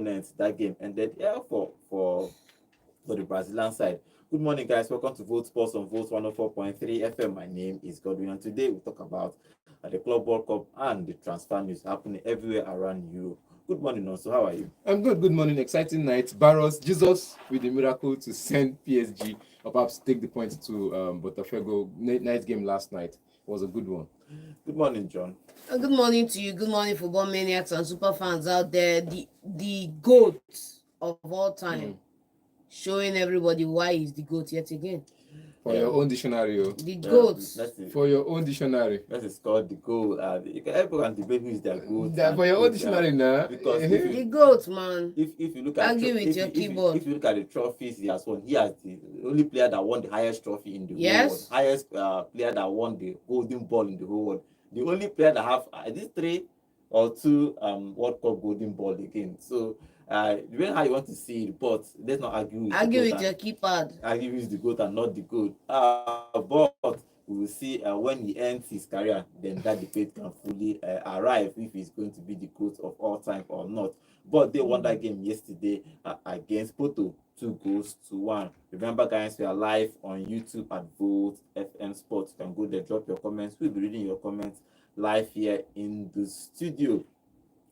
that game ended for the Brazilian side. Good morning, guys. Welcome to Vote Sports on Vote 104.3 FM. My name is Godwin, and today we talk about the Club World Cup and the transfer news happening everywhere around Europe. Good morning, also. How are you? I'm good. Good morning. Exciting night. Barros, Jesus with the miracle to send PSG or perhaps take the points to Botafogo. Nice game last night. It was a good one. Good morning, John. Good morning to you. Good morning, football maniacs and super fans out there. The GOAT of all time, showing everybody why he's the GOAT yet again. For your own dictionary. The GOAT. For your own dictionary. That is called the goal. Everyone debate who is their goat. For your own dictionary now. Because the GOAT, man. If you look at with your keyboard. If you look at the trophies he has won, he has the only player that won the highest trophy in the whole world. Highest player that won the golden ball in the whole world. The only player that have these 3 or 2 World Cup golden ball again. So depending how you want to see it, but let's not argue with your keypad. Argue with the GOAT and not the GOAT. But we will see when he ends his career, then that debate can fully arrive if he's going to be the GOAT of all time or not. But they won that game yesterday against Porto, 2-1. Remember, guys, we are live on YouTube at Vote FM Sports. You can go there, drop your comments. We'll be reading your comments live here in the studio.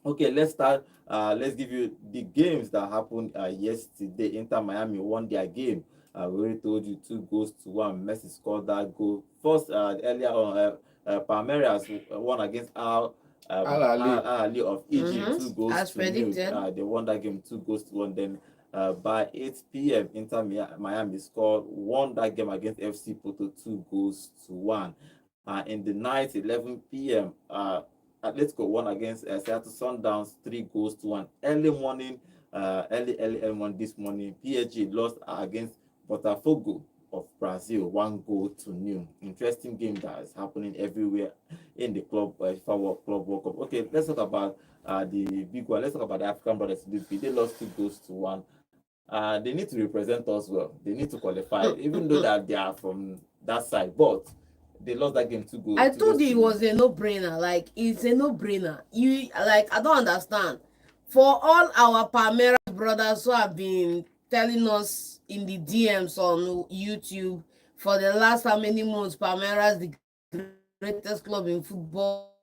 Okay, let's start. Let's give you the games that happened yesterday. Inter Miami won their game. We already told you 2-1. Messi scored that goal. First, earlier on, Palmeiras won against Al Ahly of Egypt, 2-0. As predicted. They won that game 2-1. Then by 8 p.m., Inter Miami won that game against FC Porto 2-1. In the night, 11 p.m., Atletico won against Seattle Sundowns 3-1. Early morning this morning, PSG lost against Botafogo of Brazil 1-0. Interesting game that is happening everywhere in the club FIFA Club World Cup. Okay, let's talk about the big one. Let's talk about the African brothers. They lost 2-1. They need to represent us well. They need to qualify, even though that they are from that side, but they lost that game 2-2. I told you it was a no-brainer. Like, it's a no-brainer. I don't understand. For all our Palmeiras brothers who have been telling us in the DMs on YouTube for the last how many months, Palmeiras the greatest club in football,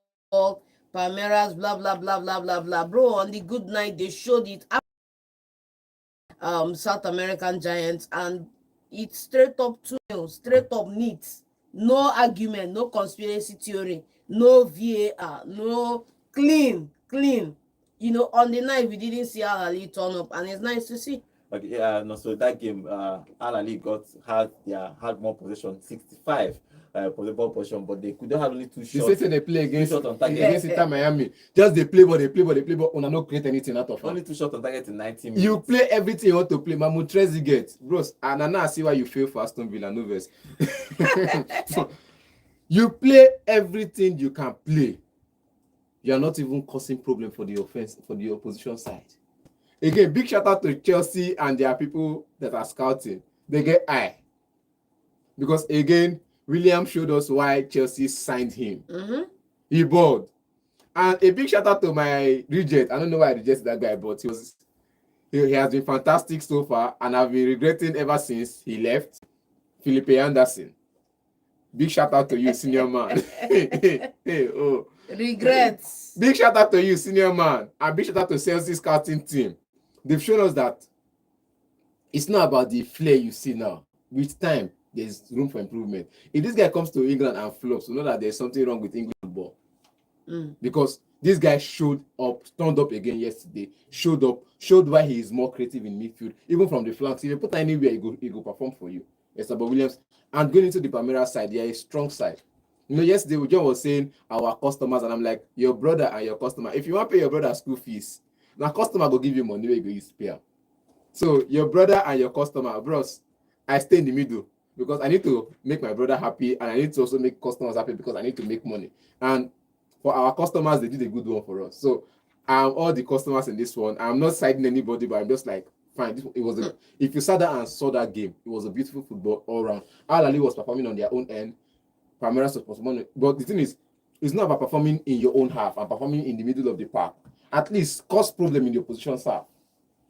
Palmeiras, blah blah blah blah blah blah. Bro, on the good night they showed it. South American Giants, and it's straight up 2-0, straight up neat. No argument, no conspiracy theory, no VAR, no clean. You know, on the night we didn't see Al Ahly turn up, and it's nice to see. Okay, so that game, Al Ahly had more possession, 65 ball possession, but they could have only 2 shots. They say they play against Inter Miami. Just they play, but una no create anything out of it. Only 2 shots on target in 90 minutes. You play everything you want to play. Mahmoud Trezeguet, bros, and I now see why you fail for Aston Villa Noves. You play everything you can play. You are not even causing problem for the offense, for the opposition side. Again, big shout out to Chelsea and their people that are scouting. They get eye. Because again, William showed us why Chelsea signed him. He balled. And a big shout out to my reject. I don't know why I rejected that guy, but he has been fantastic so far, and I've been regretting ever since he left. Felipe Anderson. Big shout out to you, senior man. Regrets. Big shout out to you, senior man. And big shout out to Chelsea's scouting team. They've shown us that it's not about the flair you see now. With time, there's room for improvement. If this guy comes to England and flops, you know that there's something wrong with English football. Because this guy showed up, turned up again yesterday, showed why he is more creative in midfield, even from the flanks. If you put anywhere, he go perform for you. Estabot Williams. And going into the Palmeiras side, they are a strong side. You know, yesterday, John was saying our customers, and I'm like, your brother and your customer. If you want to pay your brother school fees, now customer will give you money where you go use pay. So your brother and your customer, bros, I stay in the middle because I need to make my brother happy, and I need to also make customers happy because I need to make money. And for our customers, they did a good one for us. So all the customers in this one, I'm not siding anybody, but I'm just like, fine. If you sat down and saw that game, it was a beautiful football all around. Al Ahly was performing on their own end. Palmeiras was performing, but the thing is, it's not about performing in your own half and performing in the middle of the park. At least cause problem in the opposition's half.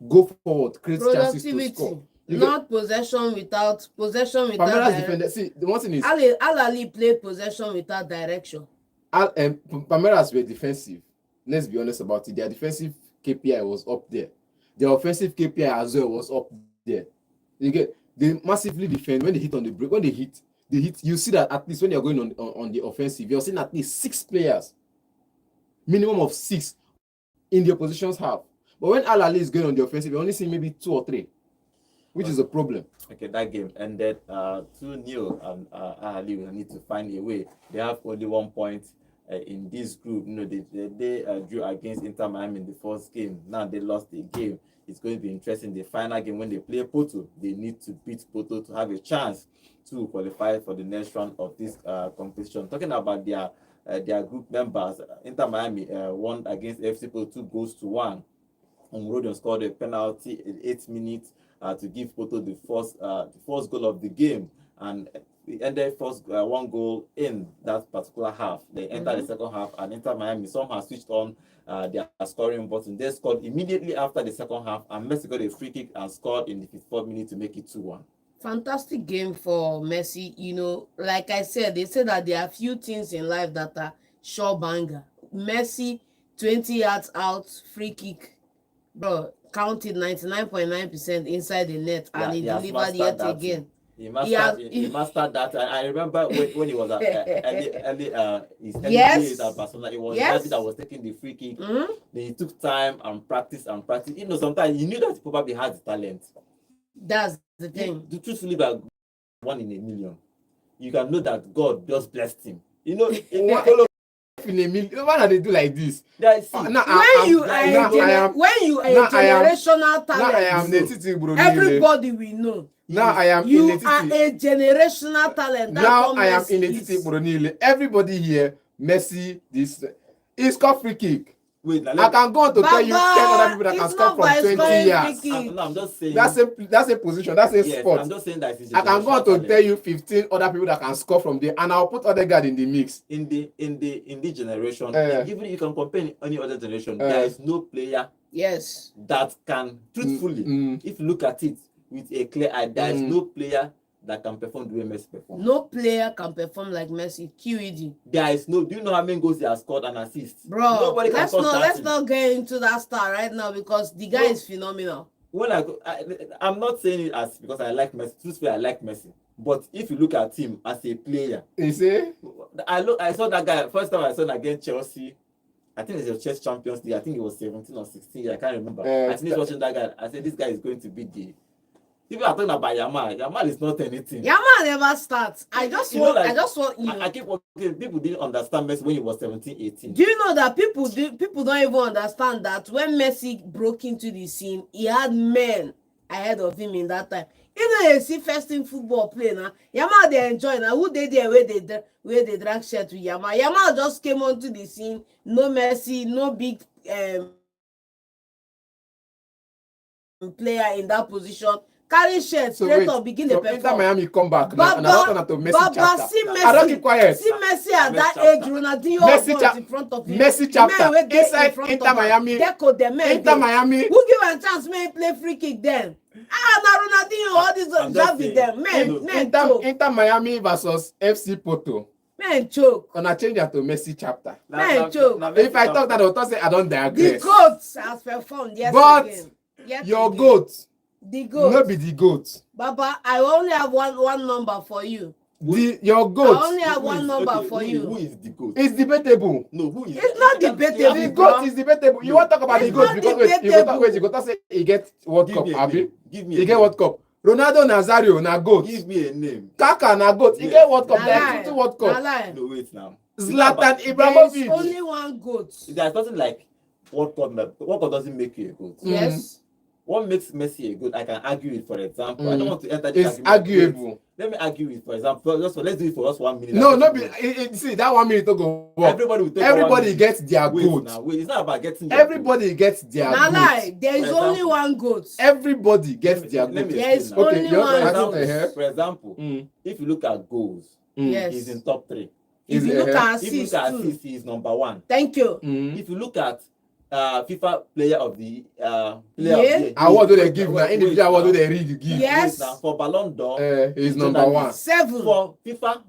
go forward, create chances to Productivity, score. not possession without Palmeiras defender. See, the one thing is, Al-Ali played possession without direction. Palmeiras were defensive. Let's be honest about it. Their defensive KPI was up there. Their offensive KPI as well was up there. They massively defend when they hit on the break. When they hit. You see that at least when you're going on the offensive, you're seeing at least 6 players, minimum of 6 in the opposition's half. But when Al-Ali is going on the offensive, you only see maybe 2 or 3, which is a problem. Okay, that game ended 2-0, and Al-Ali will need to find a way. They have only 1 point in this group. You know, they drew against Inter Miami in the first game. Now they lost the game. It's going to be interesting. The final game, when they play Porto, they need to beat Porto to have a chance to qualify for the next round of this competition. Talking about their group members, Inter Miami won against FC Porto 2-1. Rodon scored a penalty in 8 minutes to give Porto the first goal of the game, and it ended first 1 goal in that particular half. They entered the second half, and Inter Miami somehow switched on their scoring button. They scored immediately after the second half, and Messi got a free kick and scored in the 54th minute to make it 2-1. Fantastic game for Messi. You know, like I said, they say that there are few things in life that are sure banger. Messi, 20 yards out, free kick, bro, counted 99.9% inside the net, and he delivered yet again. He mastered that. I remember when he was at his early days at Barcelona, it was Messi that was taking the free kick. Then he took time and practice. You know, sometimes you knew that he probably had the talent. That's the thing. Truthfully, about 1 in a million, you can know that God just blessed him. You know, in a million. Why do they do like this? When you are a generational talent, everybody will know. Now I am you are a generational talent. Now I am in a titi. Everybody here, Messi, this is called free kick. Wait, I can go on to tell you 10 other people that can score from 20 yards. No, I'm just saying. That's a position. That's a sport. I'm just saying that I can go on to tell you 15 other people that can score from there, and I'll put Odegaard in the mix. In the generation, even if you can compare any other generation, there is no player that can truthfully, if you look at it with a clear eye, there is no player that can perform the way Messi performs. No player can perform like Messi. QED. There is no. Do you know how many goals he has scored and assists? Bro, let's not get into that star right now, because the guy is phenomenal. When I'm not saying it as because I like Messi. Truthfully, I like Messi. But if you look at him as a player, you see, I saw that guy first time I saw him against Chelsea. I think it's a chess Champions League. I think it was 17 or 16. I can't remember. I finished watching that guy. I said, this guy is going to be the. People are talking about Yamal. Yamal is not anything. Yamal never starts. I just want. I keep working. People didn't understand Messi when he was 17, 18. Do you know that people don't even understand that when Messi broke into the scene, he had men ahead of him in that time. You know, you see first in football play now. Yamal they enjoy now. Who they there where they drag shirt to Yamal? Yamal just came onto the scene. No Messi, no big player in that position. Carry shirt straight up, begin the perform. Inter Miami come back now, and I don't want to Messi chapter. See Messi, I don't keep quiet. See Messi at that age, Ronaldinho in front of him. Messi chapter inside Inter Miami. Inter Miami. Who give a chance? May play free kick then. Now Ronaldinho, all this just with them. Men choke. Inter Miami versus FC Porto. Men choke. And I change that to Messi chapter. Men choke. If I talk that, I will say I don't digress. The goats has performed but your goat. The goat. No be the goat. Baba, I only have one number for you. Your goat. I only have one number for you. Who is the goat? It's debatable. No, who is? It's not debatable. The goat is debatable. You want to talk about the goat because you go to say he get World Cup, Abi? Give me. He get World Cup. Ronaldo Nazario na goat. Give me a name. Kaka na goat. He get World Cup. There two World Cup. No, wait now. Zlatan Ibrahimovic. There's only one goat. There's nothing like World Cup. World Cup doesn't make you a goat. Yes. What makes Messi a goat? I can argue it, for example. I don't want to enter this argument. It's arguable. Let me argue it, for example. Let's do it for us 1 minute. No, see, that 1 minute to go. Everybody gets their goat. Wait, it's not about getting everybody gets their goat. Lie. There is only one goat. Everybody gets their goat. There is only one goat. For example, if you look at goals, he's in top 3. If you look at assists, he is number 1. Thank you. If you look at FIFA player of the player Yeah. of the year. Award wey Wait, dem give wait, na individual wait award wey now. dem read give. Yes. Wait now, for Ballon d'Or, He's the number journalist, 7. for FIFA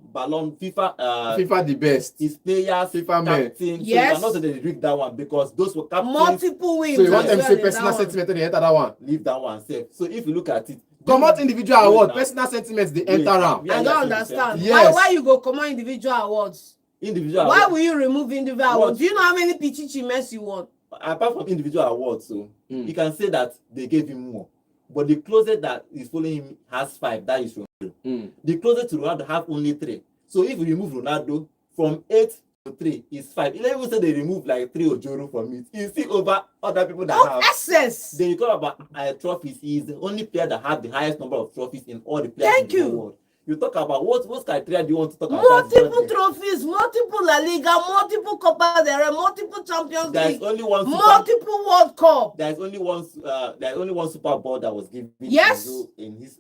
FIFA the best. his players, FIFA men. captain. So Yes. you cannot say they rig that one because those were captains. Multiple wins. So you want as them well say in personal that one. sentiment dey enter that one. Leave that one safe. So if you look at it, Comot individual Wait award, now. personal sentiments dey Wait, enter am. yeah, I yeah, don't yeah, understand. Yes. Why you go command individual awards? individual Why award, will you remove individual What? awards? Do you know how many Pichichi Messi won? apart from individual awards, so Mm. you can say that they gave him more. But the closest that is following him has 5. That is Ronaldo. Mm. The closest to Ronaldo have only 3. So if you remove Ronaldo from 8 to 3 is 5. You don't even say they remove like 3 Ojoro from it. You see over other people that Of have. excess. Then you talk about trophies. He is the only player that has the highest number of trophies in all the players Thank in the you. whole world. You talk about what criteria do you want to talk about? Multiple trophies, multiple La Liga, multiple Copa del Rey, multiple Champions There's League, only one super, multiple World Cup. there's only one Super Bowl that was given Yes. in his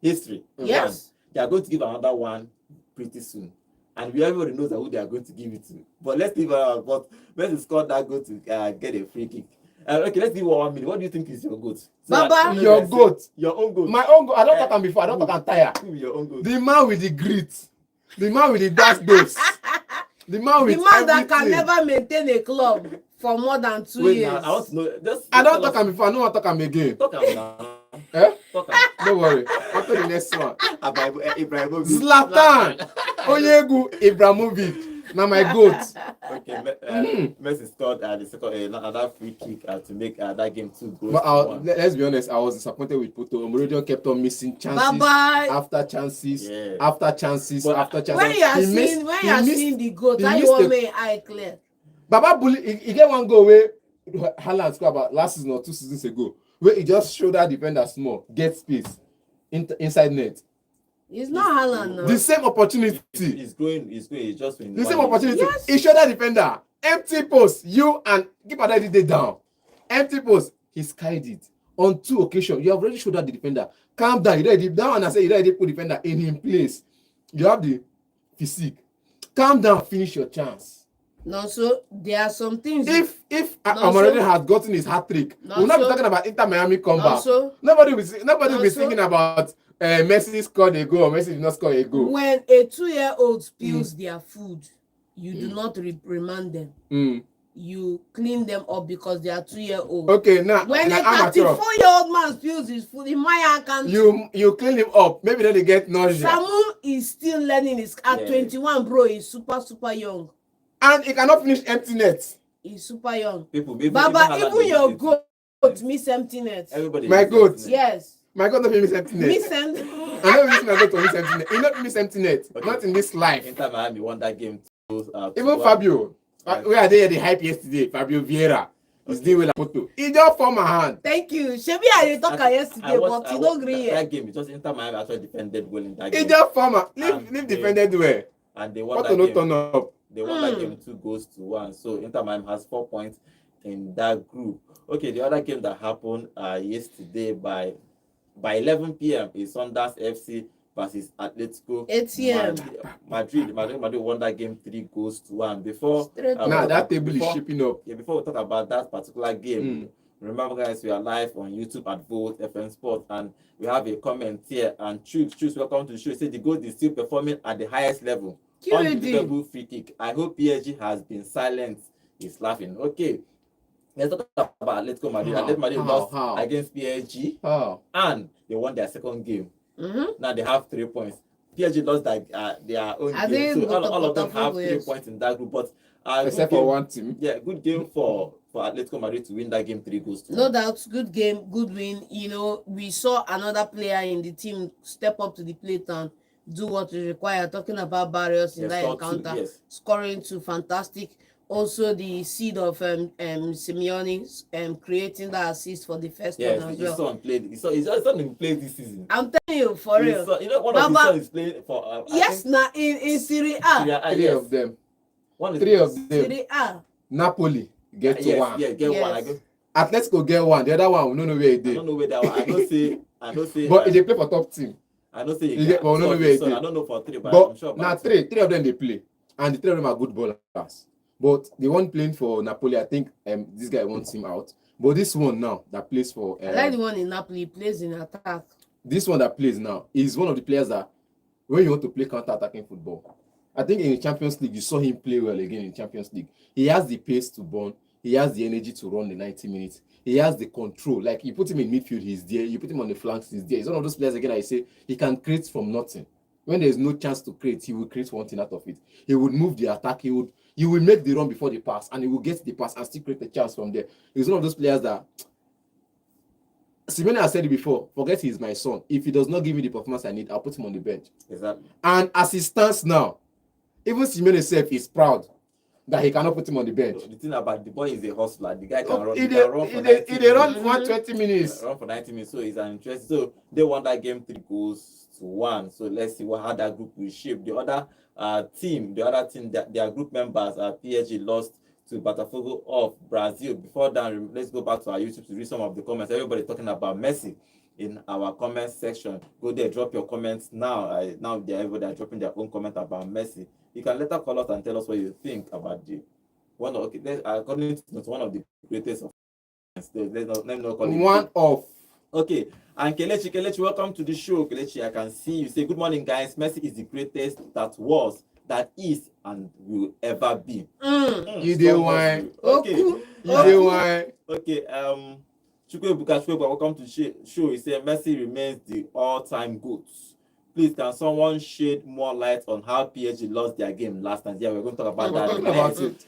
history. Yes. And they are going to give another one pretty soon. And everybody knows who they are going to give it to. But let's leave but Messi scored that goal to get a free kick. Okay, let's give 1 minute. What do you think is your goat? Baba. Your goat. Your own goat. My own goat. I don talk am before. I don talk am tire. Who be your own goat? The man with the grit. The man with the dash base. The man with The man that can everything. never maintain a club for more than 2 Wait, years. now, I want to know. I don talk am before. I no wan talk am again. Talk am now. Eh? Talk am. Don't worry. On to the next one. Ibrahimovic. Zlatan. Onyegu Ibrahimovic. Na my goat. Okay, Mhm. Messi scored the second another free kick to make that game 2 goals. But to 1. let's be honest, I was disappointed with Porto. Omorodion kept on missing chances Bye-bye. after chances, Yeah. after chances, But after chances. When you are He seeing, missed- when he you are missed- seeing the goat, he how you missed want a- me eye clear? Baba Bully, he get one goal where Haaland scored about last season or 2 seasons ago, where he just showed that defender small, get space inside net. It's not Haaland now. The same opportunity. He's going. He's just in The same one- opportunity. Yes. He showed that defender. Empty post. You and keep already dey down. Empty post. He's carried it. On 2 occasions, you have already showed that the defender. Calm down. You already that one I say you already put defender in his place. You have the physique. Calm down, finish your chance. No, so there are some things. If No, Amorim so- has gotten his hat trick, No, we'll not be so- talking about Inter Miami comeback. Also, Nobody will be so- thinking about Messi scored a goal or Messi did not score a goal. when a 2-year-old spills their food, you do not reprimand them. Mm. You clean them up because they are 2-year-old. Okay, now When a amateur. 34-year-old man spills his food in my account, You clean him up. Maybe then they get nausea. Samu is still learning his at Yeah. 21, bro. He's super young. And he cannot finish empty net. He's super young. People, Baba, Haaland even will your miss it. goat miss emptiness. Everybody. My misses goat. it. Yes, My God, not miss empty net. miss emptiness. I know miss my God to miss empty net. He not miss empty net. Okay. Not in this life. Inter Miami won that game. Even Fabio. Where are they at the hype yesterday? Fabio Vieira. He's doing well at Porto. He just form a hand. Thank you. Shebi I dey talk am yesterday, but you don't agree yet. That game because Inter Miami actually defended well in that He game. just form a leave And defended well. And they won Porto that no game. turn up. They won that game 2 goals to 1. So Inter Miami has 4 points in that group. Okay, the other game that happened yesterday by 11 p.m. is Sundowns FC versus Atletico 8 p.m. Madrid won that game 3 goals to 1. Before Straight Now that table is before- shipping up. yeah, before we talk about that particular game, remember guys, we are live on YouTube at Volt FM Sport, and we have a comment here. And Chooks, welcome to the show. Say the goal is still performing at the highest level. QAD. Unbelievable free kick. I hope PSG has been silent. He's laughing. Okay, let's talk about Atletico Madrid. How? Atletico Madrid How? lost How? against PSG, Oh. and they won their second game. Mm-hmm. Now they have 3 points. PSG lost their own I game, think so all of them Botafogo, have 3 yes. points in that group. But good Except game. for one team. Yeah, good game for Atletico Madrid to win that game 3 goals to No 1. doubt, good game, good win. You know, we saw another player in the team step up to the plate and do what is required. Talking about Barrios in Yes, that scored 2, encounter, yes. scoring 2, fantastic. Also, the seed of Simeone creating that assist for the first Yes, one as his well. son played. His son played this season. I'm telling you, for His real. son, you know, one of his Baba- sons is playing for. I Yes, think, now in Serie A. Serie A, Three yes. of them. One is 3 of them. Serie A. Napoli get to yes, one. Yeah, get one. Yes. Atletico get one. The other one we don't know where it I is. don't know where that one. I don't say. But they play for top team. I don't say. you get- but we don't know where it son. is. I don't know for 3, but, But I'm sure. now about three of them they play, and the 3 of them are good ballers. But the one playing for Napoli, I think this guy wants him out. But this one now that plays for I like the one in Napoli, he plays in attack. this one that plays now is one of the players that when you want to play counter-attacking football, I think in the Champions League you saw him play well again in Champions League. He has the pace to burn. He has the energy to run the 90 minutes. He has the control. Like you put him in midfield, he's there. You put him on the flanks, he's there. He's one of those players again. I say he can create from nothing. When there's no chance to create, he will create one thing out of it. He would move the attack. He will make the run before the pass, and he will get the pass and still create the chance from there. He's one of those players that Simeone has said it before. Forget he's my son. If he does not give me the performance I need, I'll put him on the bench. Exactly. And as he stands now, even Simeone himself is proud that he cannot put him on the bench. The thing about the boy is a hustler. The guy can run. He He run run 120 minutes. Run for 90 minutes. So he's an interest. So they won that game 3-1. So let's see how that group will shape. The other team, their group members, PSG lost to Botafogo of Brazil. Before that, let's go back to our YouTube to read some of the comments. Everybody talking about Messi in our comment section. Go there, drop your comments now. Everybody are dropping their own comment about Messi. You can later call us and tell us what you think about the one. Okay, according to one of the greatest of. Let me not call it one of. Okay, and Kelechi, welcome to the show. Kelechi, I can see you say good morning, guys. Messi is the greatest that was, that is, and will ever be. You did wine. Okay. You did wine. Okay. Chukwu, welcome to the show. He said Messi remains the all-time GOAT. Please, can someone shed more light on how PSG lost their game last time? Yeah, we're going to talk about that.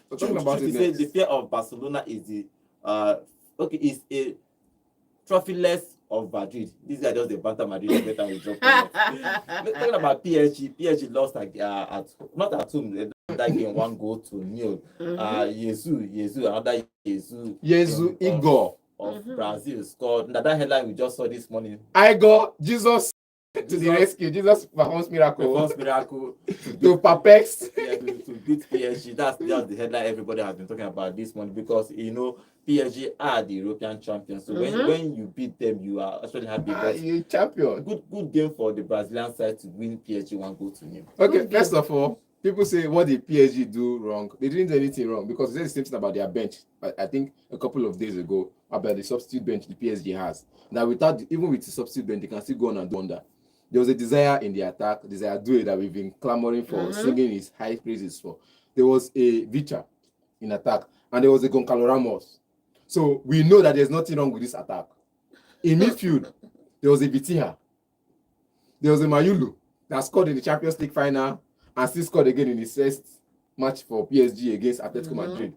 We're talking about it. The fear of Barcelona is the is a trophyless of Madrid. This guy just the banter Madrid every time we drop. Talking about PSG lost not at home. That game 1-0. Jesus, another Jesus Igor of Brazil scored. That headline we just saw this morning. Igor, Jesus to the rescue. Jesus performs miracle. To perplex. Yeah, to beat PSG. That's the headline everybody has been talking about this morning, because PSG are the European champions. So when you beat them, you are actually happy. You're champion. Good game for the Brazilian side to win PSG 1-0. Okay, first of all, people say what did PSG do wrong? They didn't do anything wrong, because they said the same thing about their bench. I think a couple of days ago about the substitute bench the PSG has. Now even with the substitute bench, they can still go on and do wonder. There was a desire in the attack, Desire Doué that we've been clamoring for, singing his high praises for. There was a Vicha in attack, and there was a Goncalo Ramos. So we know that there's nothing wrong with this attack. In midfield, there was a Vitinha. There was a Mayulu that scored in the Champions League final and still scored again in his first match for PSG against Atletico Madrid.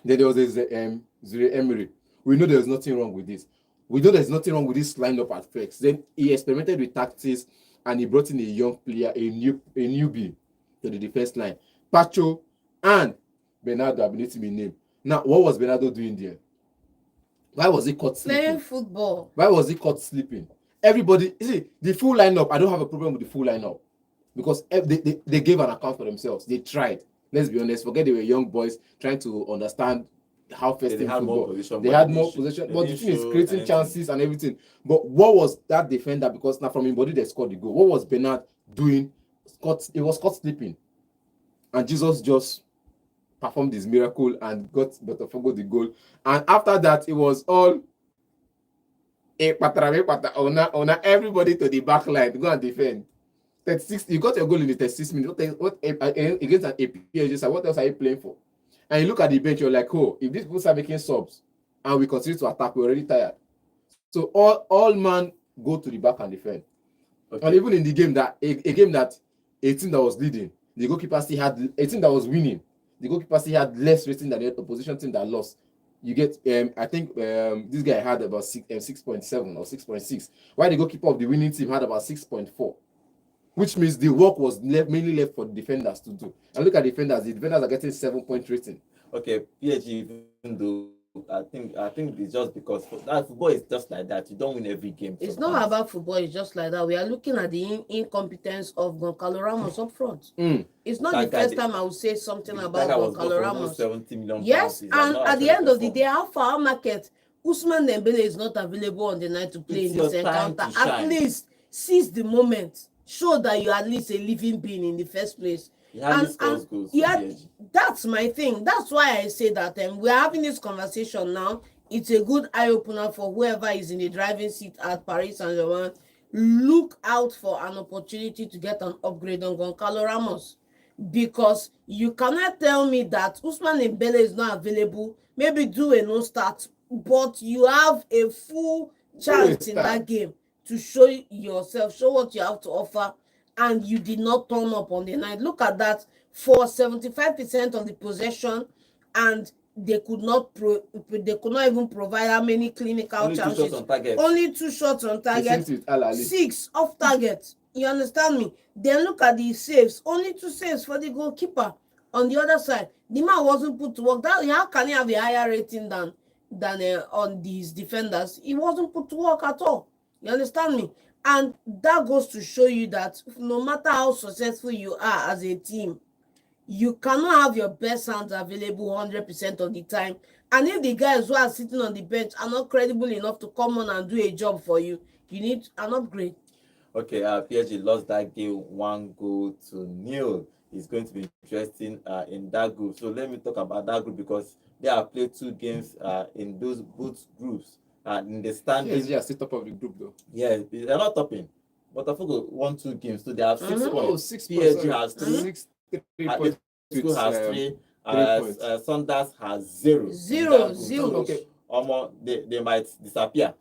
Then there was a Zure Emery. We know there's nothing wrong with this. We know there's nothing wrong with this lineup at first. Then he experimented with tactics and he brought in a young player, a newbie to the defense line. Pacho and Bernardo have to be named. Now, what was Bernardo doing there? Why was he caught sleeping? Playing football. Why was he caught sleeping? Everybody, you see, the full lineup, I don't have a problem with the full lineup, because they gave an account for themselves. They tried. Let's be honest. Forget they were young boys trying to understand how first They had more position. But the thing is creating chances and everything. But what was that defender? Because now from his body they scored the goal. What was Bernard doing? He was caught sleeping. And Jesus just performed his miracle and got Botafogo the goal. And after that, it was all everybody to the back line. Go and defend. 36, you got your goal in the 36 minutes. What against an APJ? What else are you playing for? And you look at the bench, you're like, oh, if these people start making subs and we continue to attack, we're already tired. So all man go to the back and defend. Okay. And even in the game that a game that a team that was leading, the goalkeeper still had a team that was winning. The goalkeeper still had less rating than the opposition team that lost. You get, I think this guy had about 6.7 or 6.6. While the goalkeeper of the winning team had about 6.4. Which means the work was mainly left for the defenders to do. And look at the defenders are getting 7-point rating. Okay, PSG, even though I think it's just because that football is just like that. You don't win every game. It's not about football, it's just like that. We are looking at the incompetence of Goncalo Ramos up front. It's not the first time I would say something about Goncalo Ramos. 70 million yes, and at the end of the day, how far our market, Ousmane Dembele is not available on the night to play in this encounter. At least seize the moment. Show that you are at least a living being in the first place. He hardly And- scores and goals for yeah, PSG. that's my thing. That's why I say that we're having this conversation now. It's a good eye opener for whoever is in the driving seat at Paris Saint-Germain. Look out for an opportunity to get an upgrade on Goncalo Ramos, because you cannot tell me that Usman Dembele is not available. Maybe do a no start, but you have a full chance in that game to show yourself, show what you have to offer, and you did not turn up on the night. Look at that, for 75% of the possession, and they could not even provide how many clinical Only 2 shots chances. on target. Only 2 shots on target, With Al Ahly. 6 off target. You understand me? Then look at the saves. Only 2 saves for the goalkeeper. On the other side, the man wasn't put to work. How can he have a higher rating than on these defenders? He wasn't put to work at all. You understand me? And that goes to show you that no matter how successful you are as a team, you cannot have your best hands available 100% of the time. And if the guys who are sitting on the bench are not credible enough to come on and do a job for you, you need an upgrade. Okay, PSG lost that game 1-0. It's going to be interesting in that group. So let me talk about that group, because they have played 2 games in those both groups. In the standing, PSG are still top of the group though. yeah, they're not topping. Botafogo won 2 games, so they have 6 Mhm. points. Oh, 6 PSG points. has 3. 3 Uh, points. School has with, 3. 3 points. Sanders has 0. Zero. Okay. They might disappear.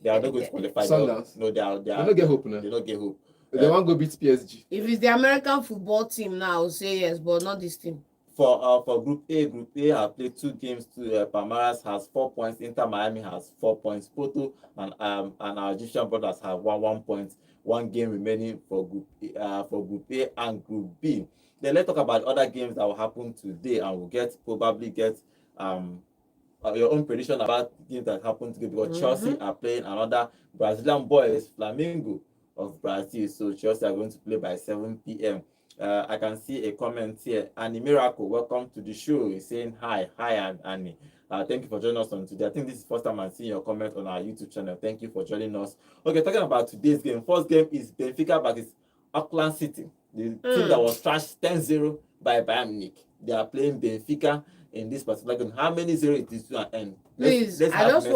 They are not going to qualify. Sundowns. No, they They don't get hope now. They don't get hope. They want to go beat PSG. If it's the American football team now, I will say yes, but not this team. For Group A have played 2 games. Palmeiras has 4 points. Inter Miami has 4 points. Porto and our Egyptian brothers have 1 point. 1 game remaining for Group A and Group B. Then let's talk about other games that will happen today, and we'll probably get your own prediction about games that happen today, because Chelsea are playing another Brazilian boys, Flamengo of Brazil. So Chelsea are going to play by 7 p.m. I can see a comment here. Annie Miracle, welcome to the show. He's saying hi, Annie. Thank you for joining us on today. I think this is the first time I'm seeing your comment on our YouTube channel. Thank you for joining us. Okay, talking about today's game. First game is Benfica versus Auckland City, the team that was trashed 10-0 by Bayern Munich. They are playing Benfica in this particular game. How many 0 it is to an end? Please, let's just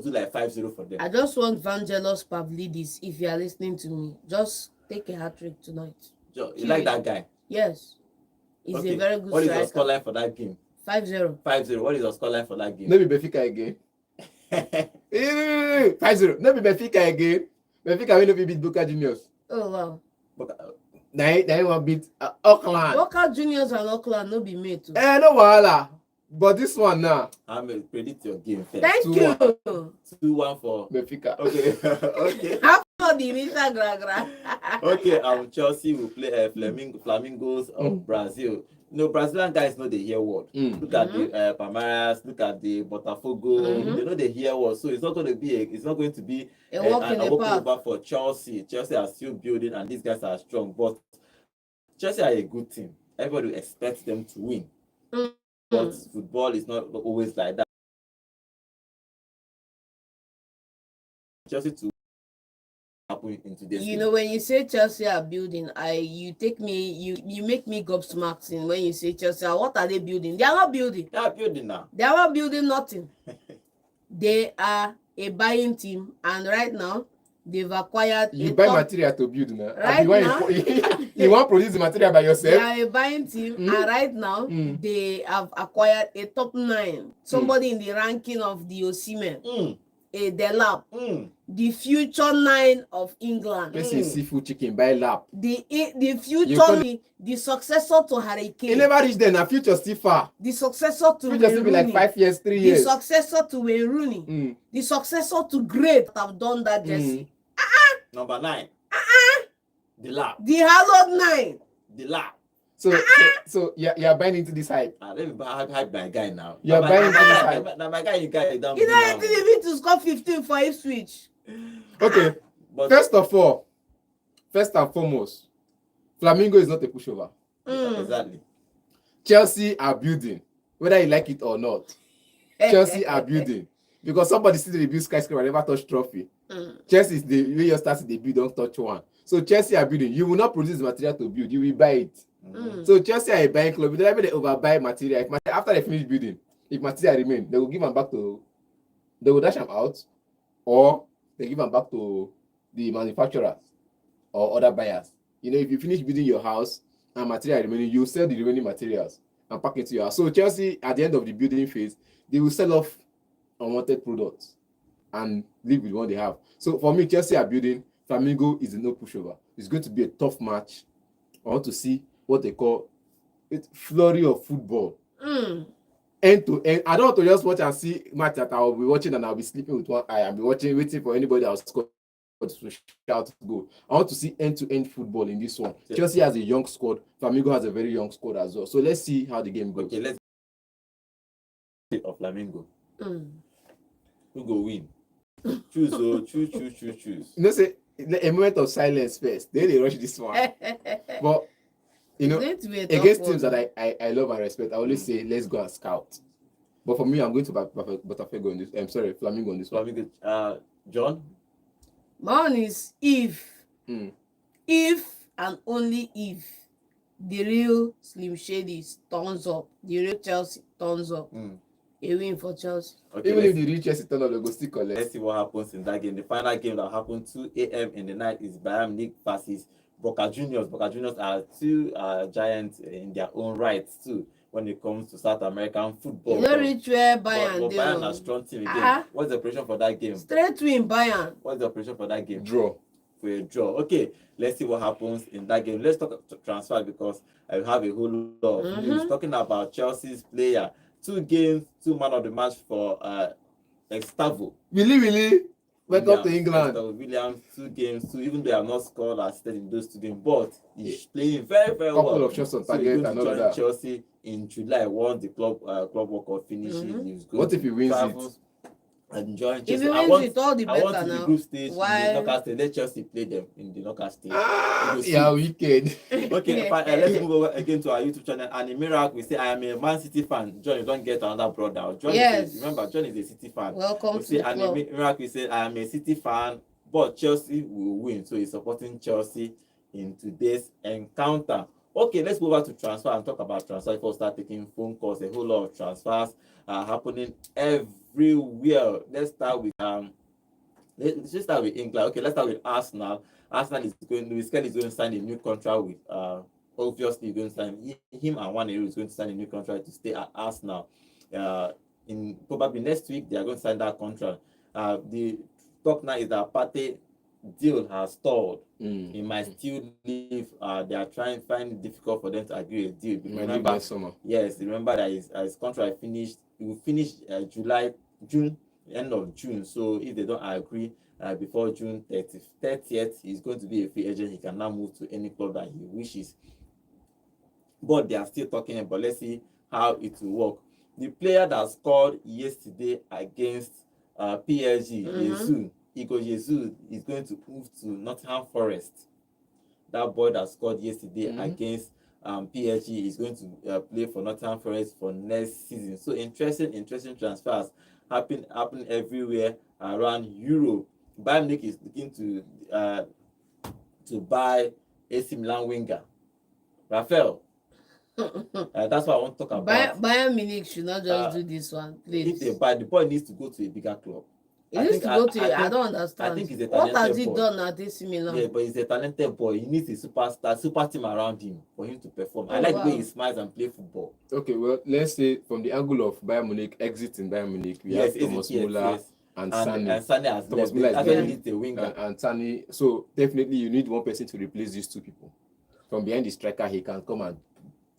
do like 5-0 for them. I just want Vangelos Pavlidis, if you are listening to me, just take a hat trick tonight. You like that guy? Yes. He's Okay. a very good What is striker. your scoreline for that game? 5-0. 5-0. What is your scoreline for that game? Maybe Benfica again. 5-0. Maybe Benfica again. Benfica will not beat Boca Juniors. Oh, wow. They want beat Auckland. Boca Juniors and Auckland no be made too. No wahala. But this one now. I'm going to predict your game first. Thank 2-1. you. 2-1 for Benfica. Okay. Okay. After the Mr. Gragra. Okay, Chelsea will play Flamingos of Brazil. Brazilian guys know they hear word. Look at the Palmeiras, look at the Botafogo. They know they hear word. So it's not going to be A walk in the park. over for Chelsea. Chelsea are still building, and these guys are strong. But Chelsea are a good team. Everybody expects them to win. But football is not always like that. Chelsea to happen into this. You know, when you say Chelsea are building, you make me gobsmacked when you say Chelsea. What are they building? They are not building. They are building now. They are not building nothing. They are a buying team, and right now they've acquired. You buy material to build now. Right now, you want to produce the material by they yourself. are a buying team, and right now they have acquired a top 9, somebody in the ranking of the Osimhen, a Delap, the future 9 of England. Let's say seafood chicken buy lap. The future, the successor to Harry He Kane, never reached there. Now future still far. the successor to Future still be like Rooney, 5 years, 3 the years. successor to Wayne Rooney, the successor to Great that have done that jersey. Number 9. The lap. The hallowed 9. The lap. So you're buying into this hype. Let me hype my guy now. You're buying into this hype. Now my guy down. You know, I didn't even to score 15 for Ipswich. Okay. But First and foremost, Flamingo is not a pushover. exactly. Chelsea are building, whether you like it or not. Chelsea are building. Because somebody still build skyscraper, never touch trophy. Chelsea is the way you start the build, don't touch one. So Chelsea are building. You will not produce the material to build. You will buy it. Mm. So Chelsea are a buying club. They never overbuy material. After they finish building, if material remain, they will give them back to. They will dash them out, or they give them back to the manufacturers or other buyers. You know, if you finish building your house and material remaining, you sell the remaining materials and pack it to your house. So Chelsea, at the end of the building phase, they will sell off unwanted products and live with what they have. So for me, Chelsea are building. Flamingo is a no pushover. It's going to be a tough match. I want to see what they call it flurry of football. Mm. End to end. I don't want to just watch and see match that I'll be watching and I'll be sleeping with one eye. I'll be watching, waiting for anybody that will score to shout goal. I want to see end-to-end football in this one. Yeah. Chelsea has a young squad. Flamingo has a very young squad as well. So let's see how the game goes. Okay, let's of Flamingo. Mm. Who go win? Choose, oh, choose. You know, say a moment of silence first. Then they rush this one. But you know, It's going to be a tough against one. teams that I love and respect, I always say let's go and scout. But for me, I'm going to Botafogo on this. I'm sorry, Flamingo on this one. Flamingo. John. Mine is if Mm. and only if the real Slim Shady turns up, the real Chelsea turns up, a win for Chelsea. Okay, Even if the real Chelsea turn up, they go still collect. let's see what happens in that game. The final game that happened 2 a.m. in the night is Bayern Munich versus Boca Juniors. Boca Juniors are two giants in their own rights too when it comes to South American football. You don't reach where But Bayern Bayern do. are strong team again. Ah. What's the operation for that game? Straight win Bayern. What's the operation for that game? Draw. For a draw. Okay, let's see what happens in that game. Let's talk transfer because I have a whole lot of news talking about Chelsea's player. 2 games, 2 man of the match for Gustavo. Really? Welcome to Williams. England. Gustavo Williams, 2 games, 2, even though I have not scored or assisted in those 2 games, but he's playing very, very Couple well. of shots on So he's target going and to all of join that. Chelsea in July once the club World Cup finishes. He's going What if he wins travel it? and join If Chelsea. he I wins it, all the want better in the now. group stage in Why? the knockout stage. Let Chelsea play them in the knockout stage. Yeah, wicked. Okay, fine. Let's move over again to our YouTube channel. And in Miracle, we say I am a Man City fan. John, you don't get another brother. John Yes. remember, John is a City fan. Welcome We to say the and club. in Miracle, we say I am a City fan, but Chelsea will win. So he's supporting Chelsea in today's encounter. Okay, let's move over to transfer and talk about transfer before we start taking phone calls. A whole lot of transfers are happening everywhere. Let's start with Let's start with England. Okay, let's start with Arsenal. Luis Kelly is going to sign a new contract with obviously going to sign him and Nwaneri is going to sign a new contract to stay at Arsenal. In probably next week they are going to sign that contract. The talk now is that Partey deal has stalled. He might still leave. They are trying to find it difficult for them to agree a deal. Remember, Summer. yes, remember that his contract finished. It will finish June, end of June. So if they don't agree before June 30th, he's going to be a free agent. He can now move to any club that he wishes. But they are still talking about. Let's see how it will work. The player that scored yesterday against PSG, Jesus is going to move to Nottingham Forest. That boy that scored yesterday against PSG is going to play for Nottingham Forest for next season. So interesting transfers happen everywhere around Europe. Bayern Munich is looking to buy AC Milan winger Rafael. That's what I want to talk about. Bayern Munich should not just do this one, please. If they buy, the boy needs to go to a bigger club. He needs to go to. I don't understand. I think he's a what has talented he boy. done at AC Milan? Yeah, but he's a talented boy. He needs a super team around him for him to perform. I Oh, like the wow. way he smiles and play football. Okay, well, let's say from the angle of Bayern Munich, exiting Bayern Munich, we have Thomas Muller and Sane. And Sane has Thomas left. Muller is Actually leaving. needs a winger. And Sane. So definitely you need one person to replace these 2 people. From behind the striker, he can come and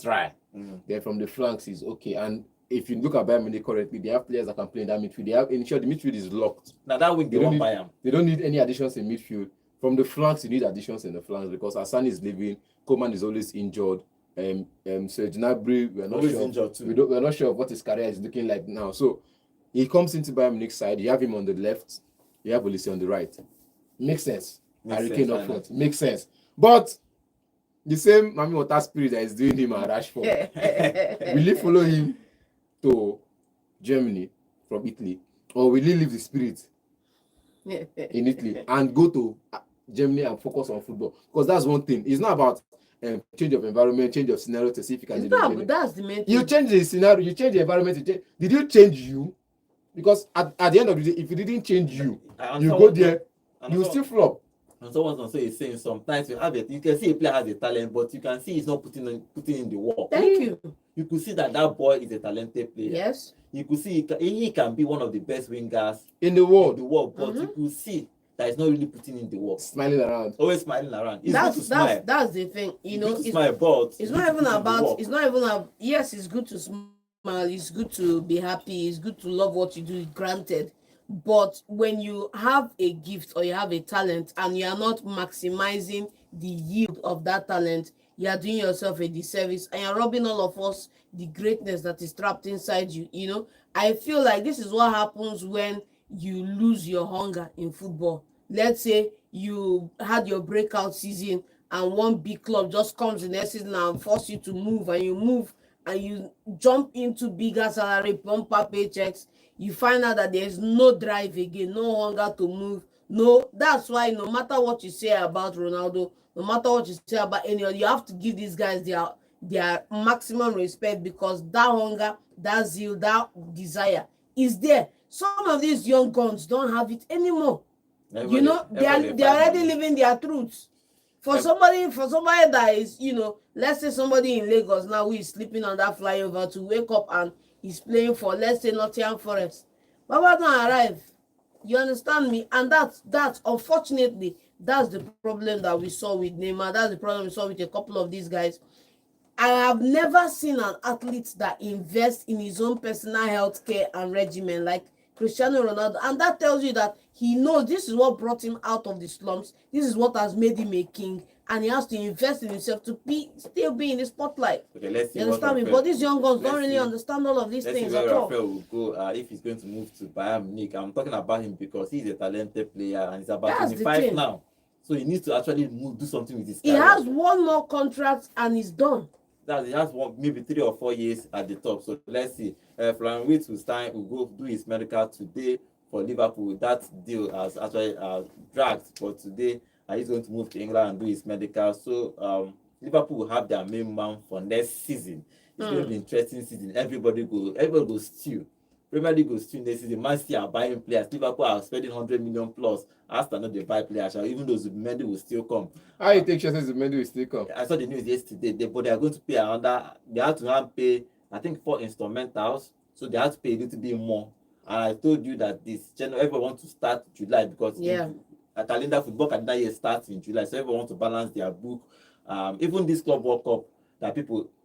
try. Then from the flanks, he's okay. And if you look at Bayern Munich currently, they have players that can play in that midfield. They have, in short, the midfield is locked. Now that week they won't buy him. They don't need any additions in midfield. From the flanks, you need additions in the flanks because Hassan is leaving. Coman is always injured. Serge Gnabry, we're not Always sure. injured too. We're not sure of what his career is looking like now. So he comes into Bayern Munich side. You have him on the left. You have Olise on the right. Makes sense. Harry Kane up front. Makes sense. But the same Mami Water spirit that is doing him at Rashford. Will he follow him to Germany from Italy, or will he leave the spirit in Italy and go to Germany and focus on football, because that's one thing. It's not about change of environment, change of scenario to see if you can. But that's the main thing. You change the scenario, you change the environment. Did you change you? Because at the end of the day, if you didn't change you, you go there, you still flop. And someone also is saying sometimes you can see a player has a talent, but you can see he's not putting in the work. Thank you. You could see that boy is a talented player. Yes. You could see he can be one of the best wingers in the world. But you could see that he's not really putting in the work. Smiling around. Always smiling around. That's the thing. You know, it's smile, but it's not even about. It's not even about. Yes, it's good to smile. It's good to be happy. It's good to love what you do. Granted. But when you have a gift or you have a talent and you are not maximizing the yield of that talent, you are doing yourself a disservice and you're robbing all of us the greatness that is trapped inside you. You know, I feel like this is what happens when you lose your hunger in football. Let's say you had your breakout season and one big club just comes in next season and force you to move, and you move and you jump into bigger salary, bumper paychecks. You find out that there's no drive again, no hunger to move. No, that's why no matter what you say about Ronaldo, no matter what you say about any other, you have to give these guys their maximum respect, because that hunger, that zeal, that desire is there. Some of these young guns don't have it anymore. You know, they're already living their truths. For somebody that is, you know, let's say somebody in Lagos now who is sleeping on that flyover to wake up and he's playing for, let's say, Nottingham Forest. Baba don't arrive. You understand me? And that's unfortunately, that's the problem that we saw with Neymar. That's the problem we saw with a couple of these guys. I have never seen an athlete that invests in his own personal health care and regimen like Cristiano Ronaldo. And that tells you that he knows this is what brought him out of the slums. This is what has made him a king. And he has to invest in himself to still be in the spotlight. Okay, let's see. You understand me? But these young guns don't really understand all of these things at all. Rafael will go if he's going to move to Bayern Munich. I'm talking about him because he's a talented player and he's about 25 now. So he needs to actually do something with his career. He has one more contract and he's done. He has maybe 3 or 4 years at the top. So let's see. Florian Wirtz will go do his medical today for Liverpool. That deal has actually dragged, but today he's going to move to England and do his medical. So Liverpool will have their main man for next season. It's going to be an interesting season. Everybody goes steal. Premier League goes steal next season. Man City are buying players. Liverpool are spending 100 million plus. Aston not they buy players. Even though Zubimendi will still come. How you think Zubimendi will still come? I saw the news yesterday. But they are going to pay they have to pay, I think, 4 instrumentals. So they have to pay a little bit more. And I told you that this January, everyone wants to start July because football calendar year starts in July. So everyone wants to balance their book. Even this Club World Cup,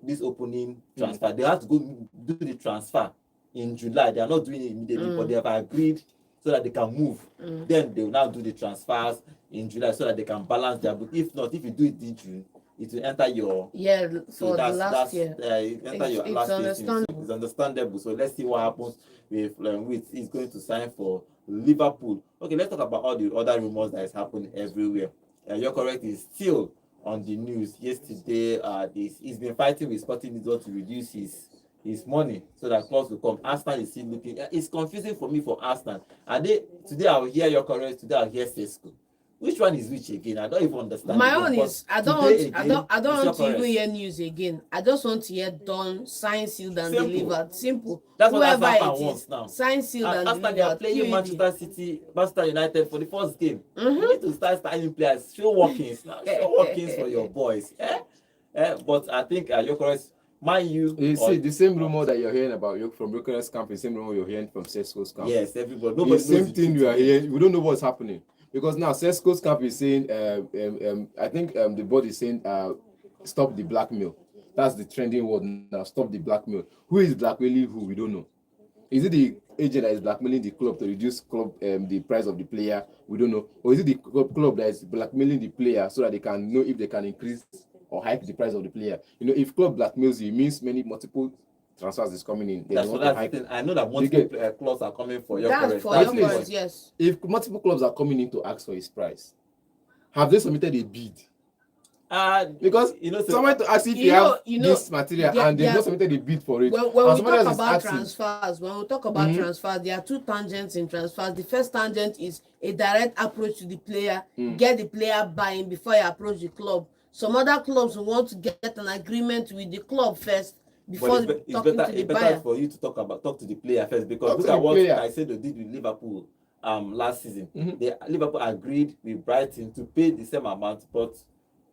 this opening transfer, they have to go do the transfer in July. They are not doing it immediately, but they have agreed so that they can move. Then they will now do the transfers in July so that they can balance their book. If not, if you do it in June, it will enter your year. Last year. It's understandable. So let's see what happens with he's going to sign for Liverpool. Okay, let's talk about all the other rumors that is happening everywhere. You're correct. Is still on the news. Yesterday, he's been fighting with Sporting Lisbon to reduce his money so that clubs will come. Arsenal is still looking. It's confusing for me for Arsenal. Today I'll hear You're Correct. Today I'll hear Sesko. Which one is which again? I don't even understand. My own is I don't want to even hear news again. I just want to hear done, signed, sealed, and delivered. Simple. That's what Arsenal wants now. Signed, sealed, and delivered. They are playing Manchester United for the first game. You need to start signing players. Show workings now. Show workings for your boys. But I think You're Correct. You see the same rumor that you're hearing about from Bucharest camp, the same rumor you're hearing from Sesko's camp. Yes, everybody. Nobody the same thing you are hearing. We don't know what's happening. Because now Sesko's camp is saying, I think the board is saying, stop the blackmail. That's the trending word now. Stop the blackmail. Who is blackmailing who? We don't know. Is it the agent that is blackmailing the club to reduce the price of the player? We don't know. Or is it the club that is blackmailing the player so that they can know if they can increase or hike the price of the player? You know, if club blackmails you, it means multiple transfers is coming in. That's the thing. I know that multiple clubs are coming for You're Correct. Yes. If multiple clubs are coming in to ask for his price, have they submitted a bid? Because you know, so, someone to ask if You you know- have you know, this material there- and they've there- not submitted a bid for it. when and we somebody talk else is about asking, transfers, when we talk about Mhm. transfers, there are two tangents in transfers. The first tangent is a direct approach to the player, Mm. get the player buying before you approach the club. Some other clubs will want to get an agreement with the club first before but it's talking better, to the it's better buyer. for you to talk to the player first, because Talk look to at the what player. Caicedo did with Liverpool last season. Mhm. Liverpool agreed with Brighton to pay the same amount, but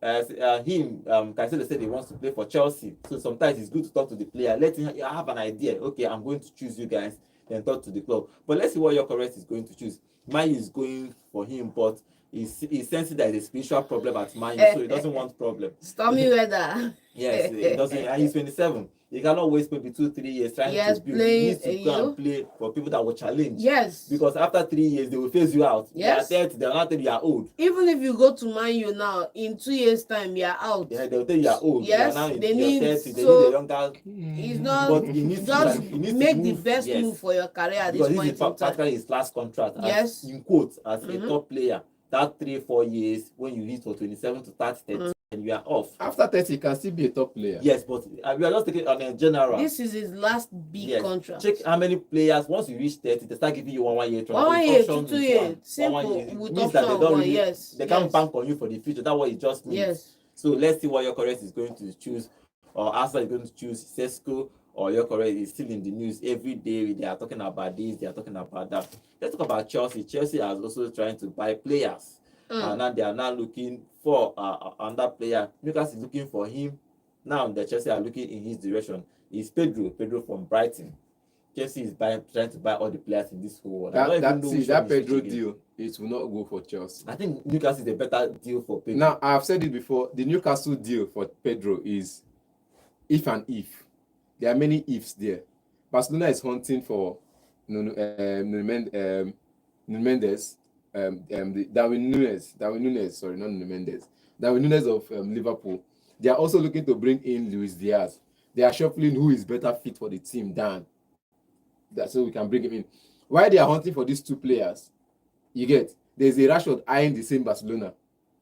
Caicedo said he wants to play for Chelsea. So sometimes it's good to talk to the player, let him have an idea. Okay, I'm going to choose you guys, then talk to the club. But let's see what Gyökeres is going to choose. Man is going for him, but he's sensing that there's a spiritual problem at Man U, so he doesn't want problem. Stormy weather. Yes, he doesn't. And he's 27. He cannot waste maybe 2-3 years trying Yes, to build. playing, He needs to you go know. and play for people that will challenge. Yes. Because after 3 years, they will phase you out. Yes. They are 30, they are not 30, you are old. Even if you go to Man U now, in 2 years' time, you're out. Yeah, they will tell you are old. Yes, you are now in they your need- 30, they so- need a younger. It's not But he needs to just he needs to make the move, best yes. move for your career at this Because point this in is time. practically his last contract. As, Yes. in quotes, as a Mhm. top player. That 3-4 years, when you reach for 27 to 30, 30 and you are off. After 30, he can still be a top player. Yes, but we are just taking on a general. This is his last big Yes. contract. Check how many players once you reach 30, they start giving you one year. One year to 2 years. Simple. It With means that they option don't one, really, yes. they can't Yes. bank on you for the future. That's what it just means. Yes. So let's see what Gyökeres is going to choose, or Arsenal is going to choose Sesko or Gyökeres. Is still in the news every day. They are talking about this, they are talking about that. Let's talk about Chelsea. Chelsea is also trying to buy players. And now they are now looking for another player. Newcastle is looking for him. Now the Chelsea are looking in his direction. It's Pedro from Brighton. Chelsea is trying to buy all the players in this whole world. I don't even know which That one is Pedro which again. deal, it will not go for Chelsea. I think Newcastle is a better deal for Pedro. Now, I've said it before, the Newcastle deal for Pedro is if and if. There are many ifs there. Barcelona is hunting for Nuno Mendes, Darwin Núñez, sorry, not Nuno Mendes. Darwin Núñez of Liverpool. They are also looking to bring in Luis Diaz. They are shuffling who is better fit for the team than that, so we can bring him in. Why they are hunting for these two players, you get, there's a Rashford eyeing the same Barcelona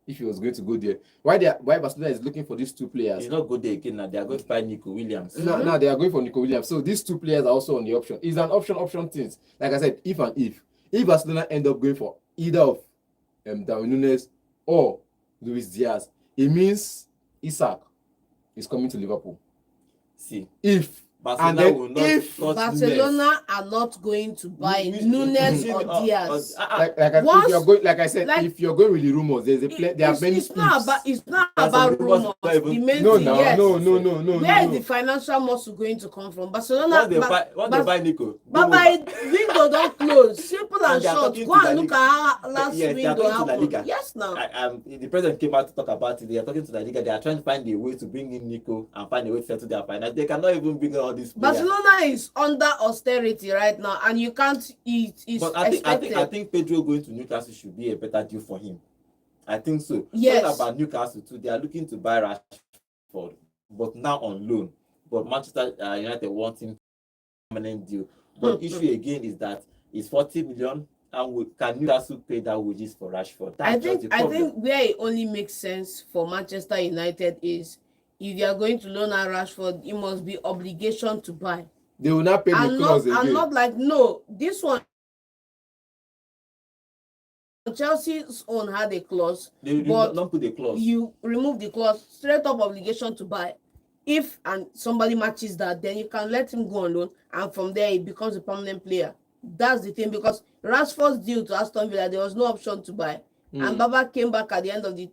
if he was going to go there. Why Barcelona is looking for these two players? He's not good there again now. They are going to buy Nico Williams. Now they are going for Nico Williams. So these two players are also on the option. It's an option things. Like I said, if and if. If Barcelona end up going for either of Darwin Núñez or Luis Diaz, it means Isak is coming to Liverpool. See, If Barcelona then will not if touch Barcelona are not going to buy Núñez or Diaz. Once- like I said, if you're going with the rumors, there's a there are many. It's not about There's about some rumors rumors. not even- The main No, thing, no, yes. no. Where is the financial muscle going to come from? Barcelona. Once they buy Nico, But by window don't close. Simple and And they are short. talking Go to and La look Liga. at how last Yes, they are window talking to La happened. Liga. Yes, now. the president came out to talk about it. They are talking to La Liga. They are trying to find a way to bring in Nico and find a way to settle their finance. They cannot even bring in all these players. Barcelona is under austerity right now, and you can't. It's But I expected. think Pedro going to Newcastle should be a better deal for him. I think so. Yes. Talking about Newcastle too, they are looking to buy Rashford, but now on loan. But Manchester United want him permanent deal. But issue again is that it's 40 million, and can Newcastle pay that wages for Rashford? That's just the I problem. think where it only makes sense for Manchester United is if you are going to loan out Rashford, it must be obligation to buy. They will not pay the And clause again. not like no, this one Chelsea's own had a clause. They but don't put the clause. You remove the clause, straight up obligation to buy. If and somebody matches that, then you can let him go on loan, and from there he becomes a permanent player. That's the thing, because Rashford's deal to Aston Villa, there was no option to buy, and Baba came back at the end of the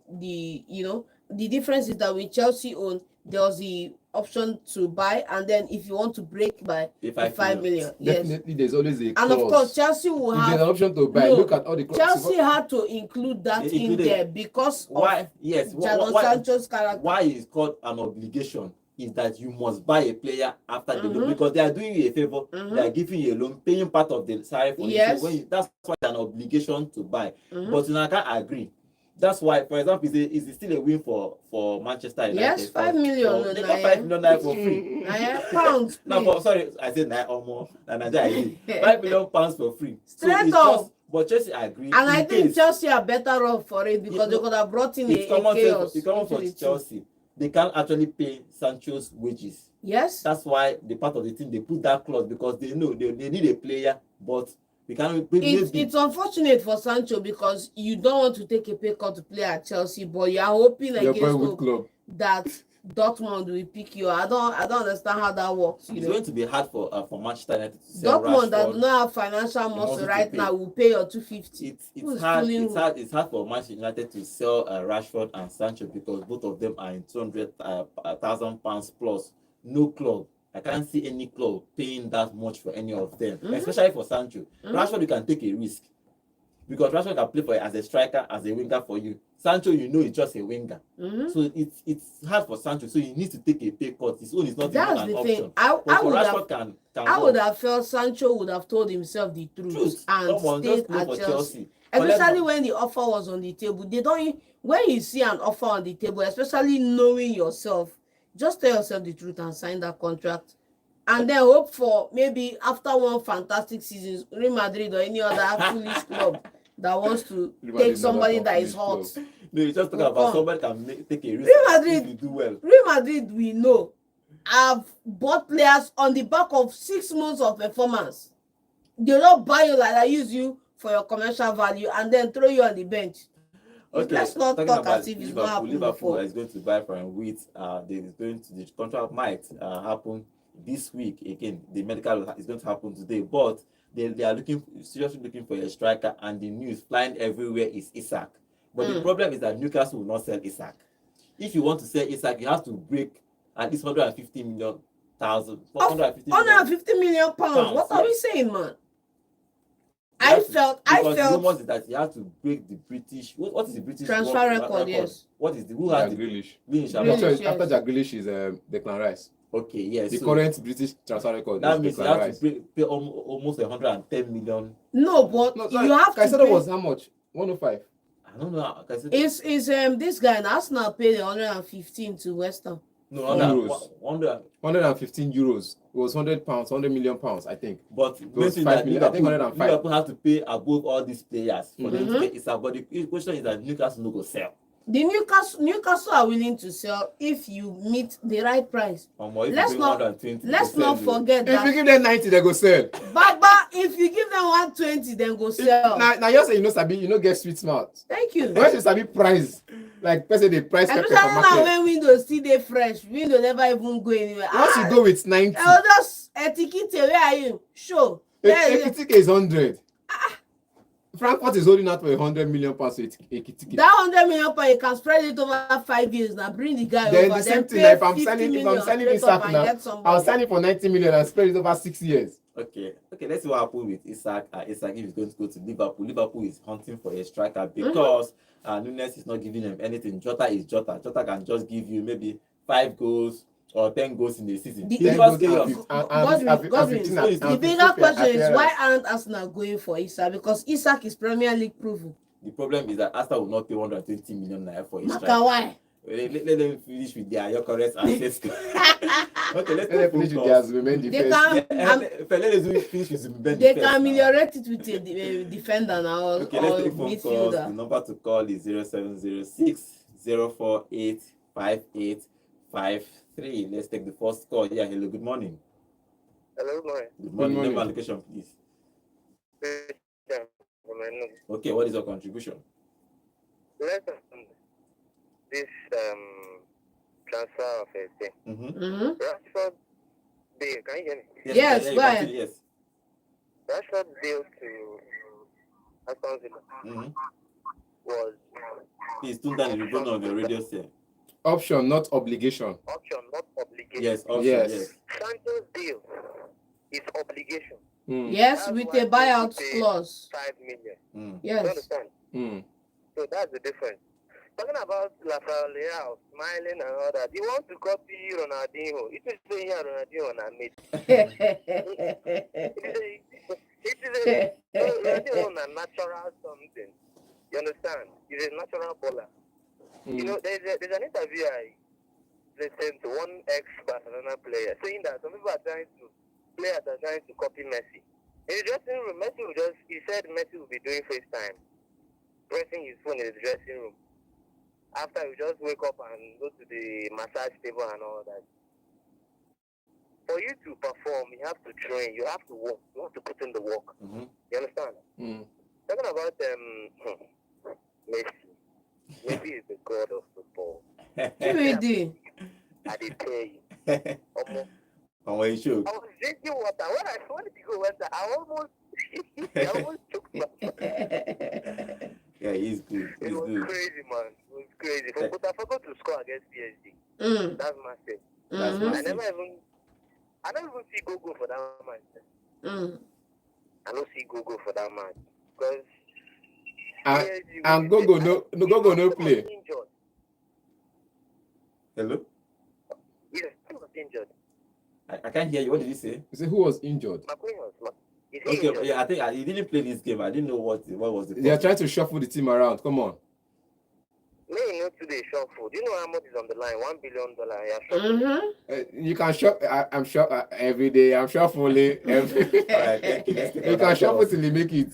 the difference is that with Chelsea own, there was the option to buy, and then if you want to break by The 5 million, yes. Definitely, there's always a clause. And of course, Chelsea will if there's have an option to buy, No, look at all the clauses. Chelsea had to include that They in included- there because Why? of Yes. Jadon Why? Sancho's character. Why it's called an obligation is that you must buy a player after the loan, Mhm. because they are doing you a favor. Mhm. They are giving you a loan, paying part of the salary for Yes. you. So that's why it's an obligation to buy. Mhm. But you can't agree. That's why, for example, is it still a win for Manchester United? Yes, 5 million, They no, got 5 million naira for free. Pounds, No, please. but sorry, I said nine or more. And Nigeria, 5 million pounds for free. So Straight it's up. just, But Chelsea, I agree. And I in think case Chelsea are better off for it because they no, could have brought in it's a common chaos. sense. It's common for into the team. Chelsea. They can't actually pay Sancho's wages. Yes. That's why the part of the team they put that clause because they know they need a player, but we can't. Maybe It's unfortunate for Sancho because you don't want to take a pay cut to play at Chelsea, but you are hoping Your against boy with hope club. that Dortmund will pick you. I don't understand how that works. it's going to be hard for Manchester United to sell Dortmund that do Rashford. not have financial They muscle want to right pay. now will pay your 250. It's Who's hard. fooling It's who? hard. It's hard for Manchester United to sell Rashford and Sancho because both of them are in £200,000 plus. No club. I can't see any club paying that much for any of them, especially for Sancho. Rashford, you can take a risk because Rashford can play for as a striker, as a winger for you. Sancho, you know, is just a winger, so it's hard for Sancho. So he needs to take a pay cut. His own is not That's even an the option. thing. But I for would Rashford, have can I would work. have felt Sancho would have told himself the truth and Come on, just stayed play at for Chelsea. Chelsea. Especially when the offer was on the table. They don't when you see an offer on the table, especially knowing yourself, just tell yourself the truth and sign that contract. And then hope for maybe after one fantastic season, Real Madrid or any other foolish club that wants to Real take Madrid, somebody another that is foolish hot. club. No, you just talking Will about come. somebody can take a risk Real Madrid, if you do well. Real Madrid, we know, have bought players on the back of 6 months of performance. They don't buy you like that, use you for your commercial value and then throw you on the bench. Okay, Let's not talking talk about as if it's not Liverpool. happened Liverpool before. is going to buy from Wheat. The contract might happen this week again. The medical is going to happen today, but they are seriously looking for a striker, and the news flying everywhere is Isak. But the problem is that Newcastle will not sell Isak. If you want to sell Isak, you have to break at least 150 million. £150 million. What are we saying, man? I felt rumors is that you have to break the British. What is the British transfer record? Yes. What is the who has Jack the Grealish. Grealish, yes. After Jack Grealish is Declan Rice. Okay, yes. The so current British transfer record that is means you Declan have Rice. to pay almost 110 million. No, but No, you have to Caicedo pay. was how much? 105. I don't know. Is this guy in Arsenal paid 115 to West Ham? No, Euros. 115 euros. It was £100, £100 million, I think. But was mention 5 that million. I think 105. Liverpool have to pay above all these players for them to get Isak. But the question is that Newcastle no go sell. The Newcastle are willing to sell if you meet the right price. Let's not forget that. If you give them 90, they go sell. Baba, if you give them 120, then go sell. Now you say you know get sweet mouth. Thank you. When you sabi price, like person the price pepper for Especially now market. when windows still dey fresh, window never even go anywhere. Once you go with 90, Just etiquette, where are you? Show. Ekitike is 100. Frankfurt is holding out for £100 million to Ekitike. That 100 million pound, you can spread it over 5 years now. Bring the guy Then over. the same thing, pay if I'm 50 selling million Isak straight up and now, get somebody. I'll sell it for 90 million and spread it over 6 years. Okay. Let's see what happens with Isak. Isak, if he's going to go to Liverpool, Liverpool is hunting for a striker because Nunes is not giving them anything. Jota is Jota. Jota can just give you maybe 5 goals or 10 goals in the season. The bigger question is why aren't Arsenal going for Isak? Because Isak is Premier League proven. The problem is that Arsenal will not pay 120 million naira for a striker. Why? Let them finish with their Gyökeres and Sesko. Okay, let's Let them finish with their Zubimendi first. They can ameliorate it with a defender now. Okay, let's take phone calls. The number to call is 0706 048 5853. Let's take the first call. Yeah, hello, good morning. Hello, good morning. Good morning. Good morning. Name and location, please. Okay, what is your contribution? Let's this transfer of a thing. Rashford deal, can you hear me? Yes, go ahead. Yes. Rashford deal to Aston Villa was Please tune down the volume of your radio set. Option, not obligation. option, not obligation. Yes, option, Yes. yes. Sancho's deal is obligation. Yes, with a buyout clause. 5 million. You Yes. understand? So that's the difference. Talking about Rafael Leao smiling and all that, he wants to copy Ronaldinho. It is saying here Ronaldinho on a mid. It is Ronaldinho on a natural something. You understand? He's a natural bowler. You know, there's an interview I listened to one ex-Barcelona player saying that some people are players are trying to copy Messi. In the dressing room, he said Messi will be doing FaceTime, pressing his phone in the dressing room. After he just wake up and go to the massage table and all that. For you to perform, you have to train, you have to work, you have to put in the work. Mm-hmm. You understand? Mm. Talking about Messi. Messi is the god of football. Really? I did tell you. You should. I was drinking water. When the go water, I almost choked myself. Yeah, he's good. It He's was good. crazy, man. It was crazy. For Botafogo to score against PSG, that's massive. That's Mhm. massive. I don't even see go for that match. I don't see go for that match because And Gogo no play. Injured. Hello? Yes, he was injured. I can't hear you. What did you say? You say who was injured? Marquinhos, is he Okay, injured? yeah, I think he didn't play this game. I didn't know what was the They are problem. trying to shuffle the team around. Come on. No, you know today shuffle. Do you know how much is on the line? $1 billion. Yeah, shuffle. You can shuffle. I'm sure every day. I'm shuffling every. Alright, thank you. Let's take You can other shuffle calls. till you make it.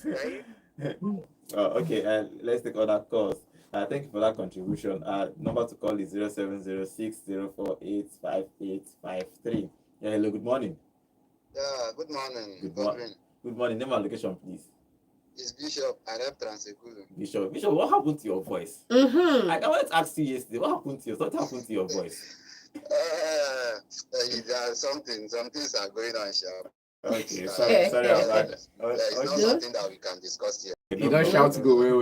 Okay, let's take other calls. Thank you for that contribution. Number to call is 0706-048-5853. Yeah, hello, good morning. Yeah, good morning. Good Godwin. Good morning. Name and location, please. It's Bishop Arab Transekulu. Bishop, what happened to your voice? Mhm. I wanted to ask you yesterday, what happened to your voice? Some things are going on, sharp. Okay, sorry about that. It's not Okay. something that we can discuss here. You don't shout go well.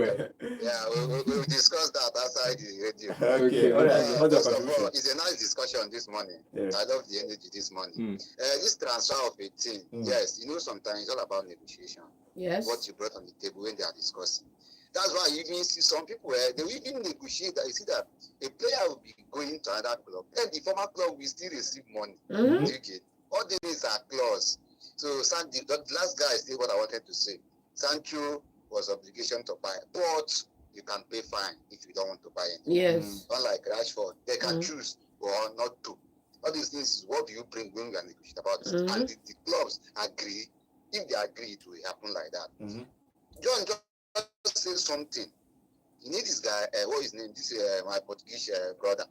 Yeah, we'll discuss that outside the radio. Okay, all right. What's your First of all, contribution? it's a nice discussion this morning. Yeah. I love the energy this morning. This transfer of a team, yes, sometimes it's all about negotiation. Yes. What you brought on the table when they are discussing. That's why you even see some people they will even negotiate that. You see that a player will be going to another club, and the former club will still receive money. Mhm. You get all these are clause. So the last guy is still what I wanted to say. Sancho was obligation to buy, but you can pay fine if you don't want to buy anything. Yes. Unlike Rashford, they can choose or not to. All these things, what do you bring when we are negotiating about it? And the clubs agree. If they agree, it will happen like that. John just said something. You need this guy, what is his name? This my Portuguese brother,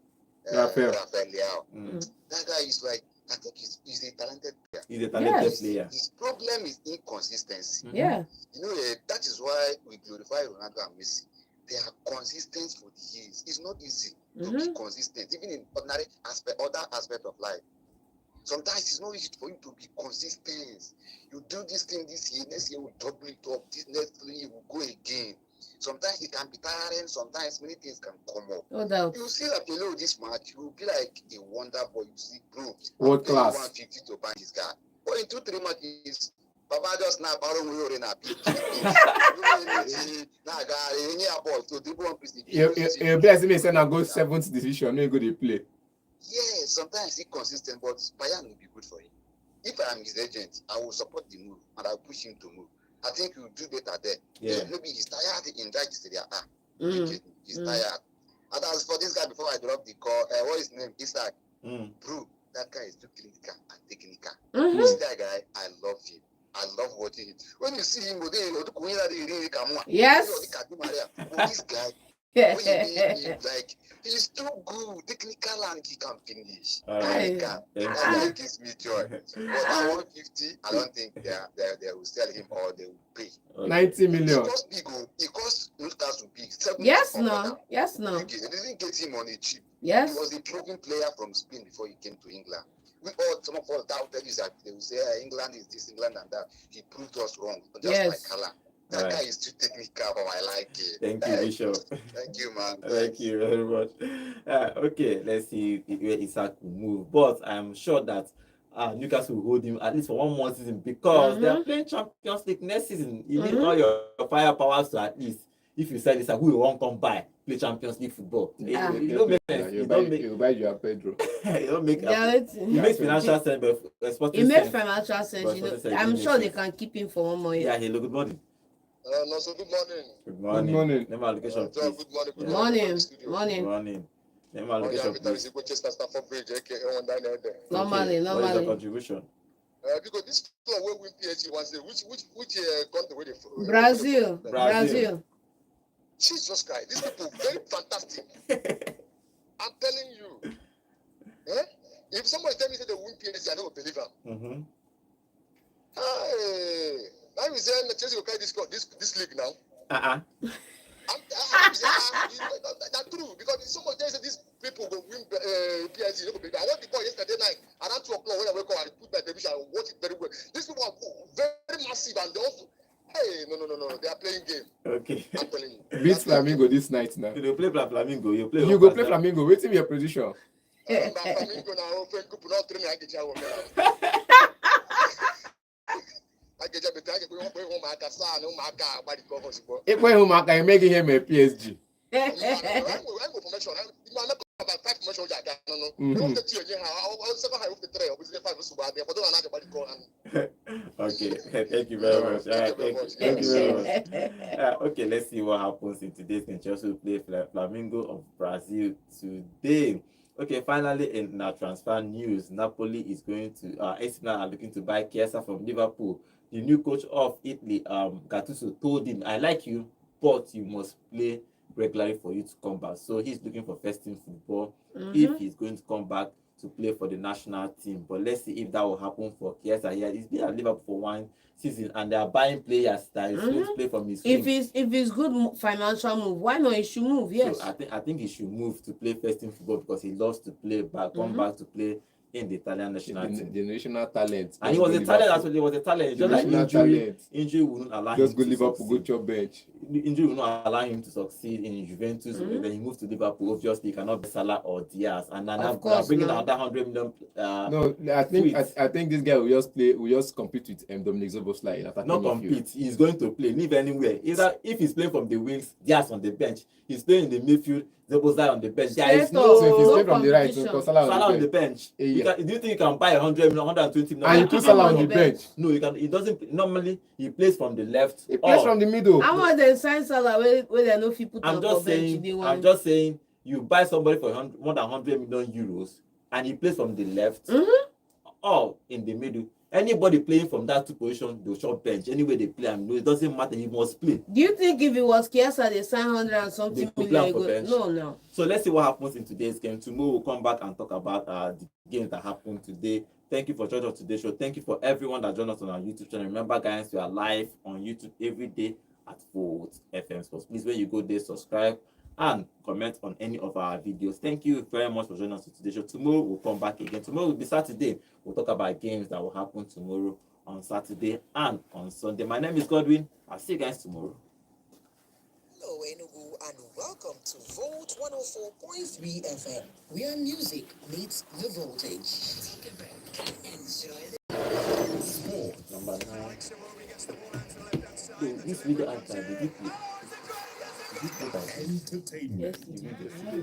Rafael Leao. That guy is like, I think he's a talented player. He's a talented Yes. player. His problem is inconsistency. Yeah. That is why we glorify Ronaldo and Messi. They are consistent for the years. It's not easy to be consistent, even in ordinary other aspect of life. Sometimes it's not easy for you to be consistent. You do this thing this year, next year we'll double it up, this next year we'll go again. Sometimes it can be tiring, sometimes many things can come up. No doubt. You see that below this match, you will be like a wonder boy. You see, bro, World class. 150 to buy this guy. But in 2-3 matches, Papa just now borrow me or in a big. You bless me say na go 7th division, no go dey play. Yeah, sometimes he's consistent, but Bayern will be good for him. If I am his agent, I will support the move and I will push him to move. I think he will do better there. Yeah. Maybe he's tired in that Serie A. He's Mm. tired. And as for this guy, before I drop the call, what is his name? Isaac. Bro, that guy is too clinical and technical. You see that guy? I love him. I love watching him. When you see him, Yes. this guy, like, he's too good, technical, and he can finish. That gives me joy. But at 150, I don't think they will sell him or they will pay. 90 million. It cost big. It cost Newcastle big. Yes, no. Yes, no. They didn't get him on a cheap. Yes. He was a proven player from Spain before he came to England. Some of us doubted that they will say England is this, England and that. He proved us wrong, just like Haaland. That guy is too technical for my liking. Thank you, Bishop. Thank you, man. Thank you very much. Okay, let's see where Isaac will move. But I'm sure that Newcastle will hold him at least for one more season because they are playing Champions League next season. You need all your firepower to at least, if you say this, who will want come by play Champions League football. It don't make sense. You buy your Pedro. It don't make Reality. it makes financial sense, but sporting It makes sense. financial sense, But you know. sporting sense, I'm it sure makes they sense. can keep him for one more year. Yeah, hello, good morning. No, so good morning. Good morning. Good morning. Name and location, John, please. good morning. Good Morning. Studio. Morning. Morning. Name and location, please. Normally. What is the contribution? Because this club will win PSG was which country where they Brazil. Brazil. Jesus Christ, these people very fantastic. I'm telling you. If somebody tell me that they win PSG, I don't believe them. Mm-hmm. Hey, now we say Chelsea will carry this league now. That's true because somebody tells me these people will win PSG. I want the call yesterday night around 2 o'clock when I wake up and put my television and watch it very well. These people are very massive and they also. Hey, no. They are playing game. Okay. I'm telling you. Beat Flamingo this night now. You play Flamingo. You play. You go play Flamingo. Wait till your position. Flamingo now open couple not training I get you. I get you better. I get home my casa no my car body cover support. If when home I make him a PSG. I go promotion. I make about 5 promotion I got no. Don't get you again. I'll 7 high of the 3 obviously 5 so bad. But don't another body call and Okay, thank you very much. Thank you very much. Okay, let's see what happens in today's game. Chelsea will play Flamingo of Brazil today. Okay, finally in our transfer news, Napoli is going to AC Milan are looking to buy Chiesa from Liverpool. The new coach of Italy, Gattuso, told him, "I like you, but you must play regularly for you to come back." So he's looking for first team football if he's going to come back to play for the national team. But let's see if that will happen for Chiesa here. He's been at Liverpool for 1 season and they are buying players that is going to play from his If team. it's good financial move, why not he should move? Yes. So I think he should move to play first team football because he loves to play back, come back to play in the Italian national team. The national talent. And he was a talent actually, he was a talent. It's just like injury wouldn't allow him just go to Liverpool, succeed. go to your bench. Injury will not allow him to succeed in Juventus. Then he moved to Liverpool. Obviously, he cannot be Salah or Diaz. And now bringing another 100 million. No, I think this guy will just play. Will just compete with Dominic Szoboszlai. Not compete. He's going to play. Live anywhere. Either if he's playing from the wings, Diaz on the bench. He's playing in the midfield. Szoboszlai on the bench. There is So if he's no playing from the right, so Salah on the bench. Yeah. Do you think you can buy 100 million, 120 million? And you put Salah on the bench. No, you can. He doesn't. Normally, he plays from the left. He plays from the middle. How much they sign Salah where they no fit put on for bench? I'm just saying, you buy somebody for more than 100 million euros, and he plays from the left or in the middle. Anybody playing from that 2 positions, they'll short bench. Anyway, they play, and it doesn't matter. He must play. Do you think if it was Chiesa, they sign 100 and something million? No. So let's see what happens in today's game. Tomorrow we'll come back and talk about the games that happened today. Thank you for joining us today's show. Thank you for everyone that joined us on our YouTube channel. Remember, guys, we are live on YouTube every day at Volt FM Sports. Please, when you go there, subscribe and comment on any of our videos. Thank you very much for joining us today. So tomorrow we'll come back again. Tomorrow will be Saturday. We'll talk about games that will happen tomorrow on Saturday and on Sunday. My name is Godwin. I'll see you guys tomorrow. Hello, Enugu, and welcome to Volt 104.3 FM, where music meets the voltage. Take a break. Enjoy the Sport number 9. This video outside, did you play? entertainment. Yes.